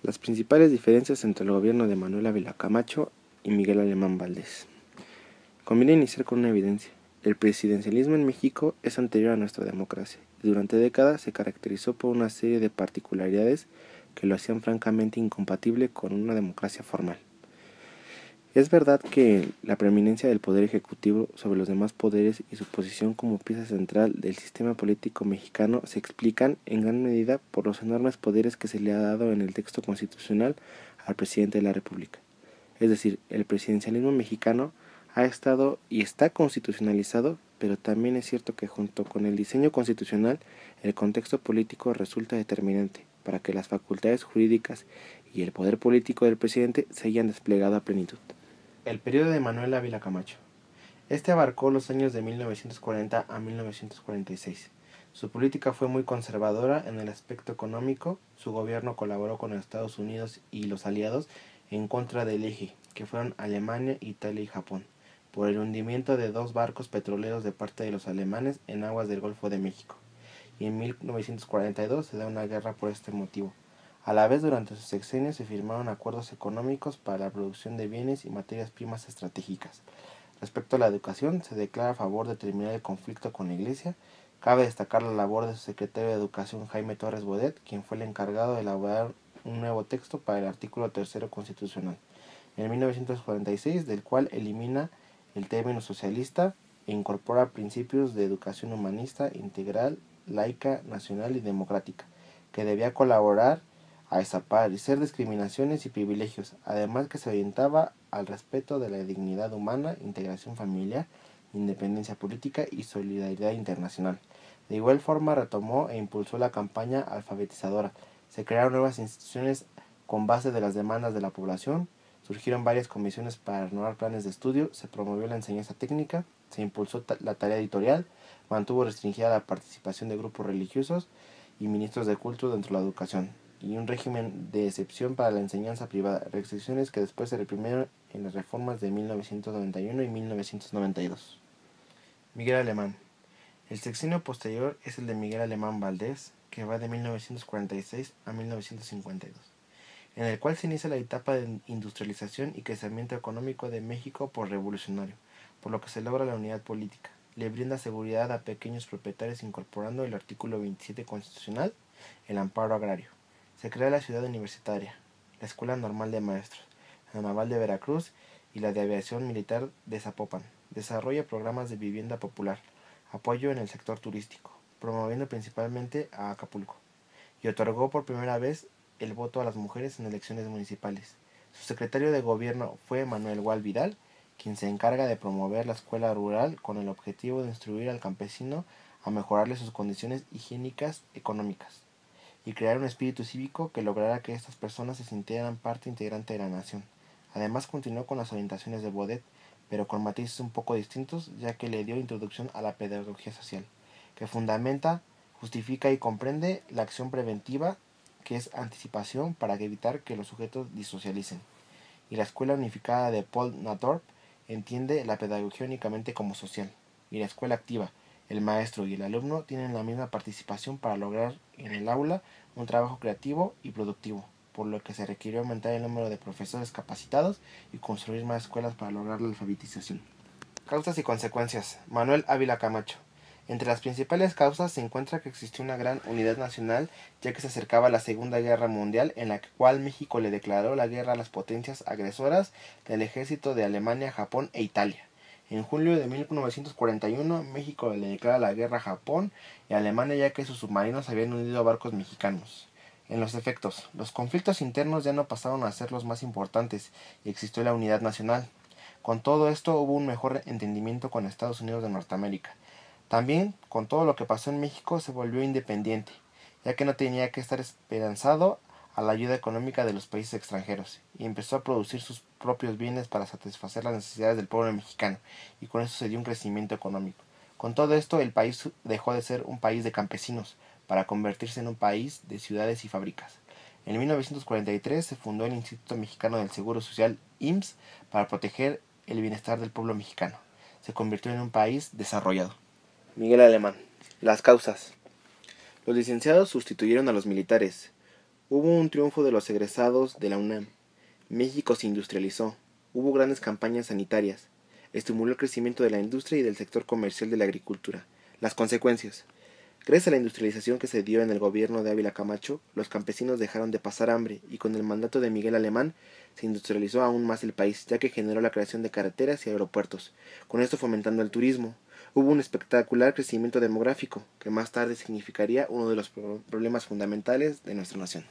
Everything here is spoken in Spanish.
Las principales diferencias entre el gobierno de Manuel Ávila Camacho y Miguel Alemán Valdés. Conviene iniciar con una evidencia. El presidencialismo en México es anterior a nuestra democracia y durante décadas se caracterizó por una serie de particularidades que lo hacían francamente incompatible con una democracia formal. Es verdad que la preeminencia del poder ejecutivo sobre los demás poderes y su posición como pieza central del sistema político mexicano se explican en gran medida por los enormes poderes que se le ha dado en el texto constitucional al presidente de la República. Es decir, el presidencialismo mexicano ha estado y está constitucionalizado, pero también es cierto que junto con el diseño constitucional, el contexto político resulta determinante para que las facultades jurídicas y el poder político del presidente se hayan desplegado a plenitud. El periodo de Manuel Ávila Camacho. Este abarcó los años de 1940 a 1946. Su política fue muy conservadora en el aspecto económico. Su gobierno colaboró con Estados Unidos y los aliados en contra del eje, que fueron Alemania, Italia y Japón, por el hundimiento de 2 barcos petroleros de parte de los alemanes en aguas del Golfo de México. Y en 1942 se da una guerra por este motivo. A la vez, durante sus sexenios se firmaron acuerdos económicos para la producción de bienes y materias primas estratégicas. Respecto a la educación, se declara a favor de terminar el conflicto con la Iglesia. Cabe destacar la labor de su secretario de Educación, Jaime Torres Bodet, quien fue el encargado de elaborar un nuevo texto para el artículo 3 constitucional, en 1946, del cual elimina el término socialista e incorpora principios de educación humanista, integral, laica, nacional y democrática, que debía colaborar a desaparecer discriminaciones y privilegios, además que se orientaba al respeto de la dignidad humana, integración familiar, independencia política y solidaridad internacional. De igual forma retomó e impulsó la campaña alfabetizadora. Se crearon nuevas instituciones con base de las demandas de la población, surgieron varias comisiones para renovar planes de estudio, se promovió la enseñanza técnica, se impulsó la tarea editorial, mantuvo restringida la participación de grupos religiosos y ministros de culto dentro de la educación, y un régimen de excepción para la enseñanza privada, restricciones que después se reprimieron en las reformas de 1991 y 1992. Miguel Alemán. El sexenio posterior es el de Miguel Alemán Valdés, que va de 1946 a 1952, en el cual se inicia la etapa de industrialización y crecimiento económico de México revolucionario, por lo que se logra la unidad política. Le brinda seguridad a pequeños propietarios incorporando el artículo 27 constitucional, el amparo agrario. Se crea la ciudad universitaria, la Escuela Normal de Maestros, la Naval de Veracruz y la de Aviación Militar de Zapopan. Desarrolla programas de vivienda popular, apoyo en el sector turístico, promoviendo principalmente a Acapulco, y otorgó por primera vez el voto a las mujeres en elecciones municipales. Su secretario de gobierno fue Manuel Gual Vidal, quien se encarga de promover la escuela rural con el objetivo de instruir al campesino a mejorarle sus condiciones higiénicas económicas y crear un espíritu cívico que lograra que estas personas se sintieran parte integrante de la nación. Además continuó con las orientaciones de Bodet, pero con matices un poco distintos, ya que le dio introducción a la pedagogía social, que fundamenta, justifica y comprende la acción preventiva, que es anticipación para evitar que los sujetos disocialicen. Y la escuela unificada de Paul Natorp entiende la pedagogía únicamente como social. Y la escuela activa, el maestro y el alumno tienen la misma participación para lograr en el aula un trabajo creativo y productivo, por lo que se requirió aumentar el número de profesores capacitados y construir más escuelas para lograr la alfabetización. Causas y consecuencias. Manuel Ávila Camacho. Entre las principales causas se encuentra que existió una gran unidad nacional, ya que se acercaba la Segunda Guerra Mundial, en la cual México le declaró la guerra a las potencias agresoras del ejército de Alemania, Japón e Italia. En julio de 1941, México le declara la guerra a Japón y a Alemania, ya que sus submarinos habían hundido barcos mexicanos. En los efectos, los conflictos internos ya no pasaron a ser los más importantes y existió la unidad nacional. Con todo esto hubo un mejor entendimiento con Estados Unidos de Norteamérica. También, con todo lo que pasó en México, se volvió independiente, ya que no tenía que estar esperanzado a la ayuda económica de los países extranjeros, y empezó a producir sus propios bienes para satisfacer las necesidades del pueblo mexicano, y con eso se dio un crecimiento económico. Con todo esto, el país dejó de ser un país de campesinos, para convertirse en un país de ciudades y fábricas. En 1943 se fundó el Instituto Mexicano del Seguro Social, IMSS, para proteger el bienestar del pueblo mexicano. Se convirtió en un país desarrollado. Miguel Alemán. Las causas. Los licenciados sustituyeron a los militares. Hubo un triunfo de los egresados de la UNAM. México se industrializó. Hubo grandes campañas sanitarias. Estimuló el crecimiento de la industria y del sector comercial de la agricultura. Las consecuencias. Gracias a la industrialización que se dio en el gobierno de Ávila Camacho, los campesinos dejaron de pasar hambre y con el mandato de Miguel Alemán se industrializó aún más el país, ya que generó la creación de carreteras y aeropuertos, con esto fomentando el turismo. Hubo un espectacular crecimiento demográfico, que más tarde significaría uno de los problemas fundamentales de nuestra nación.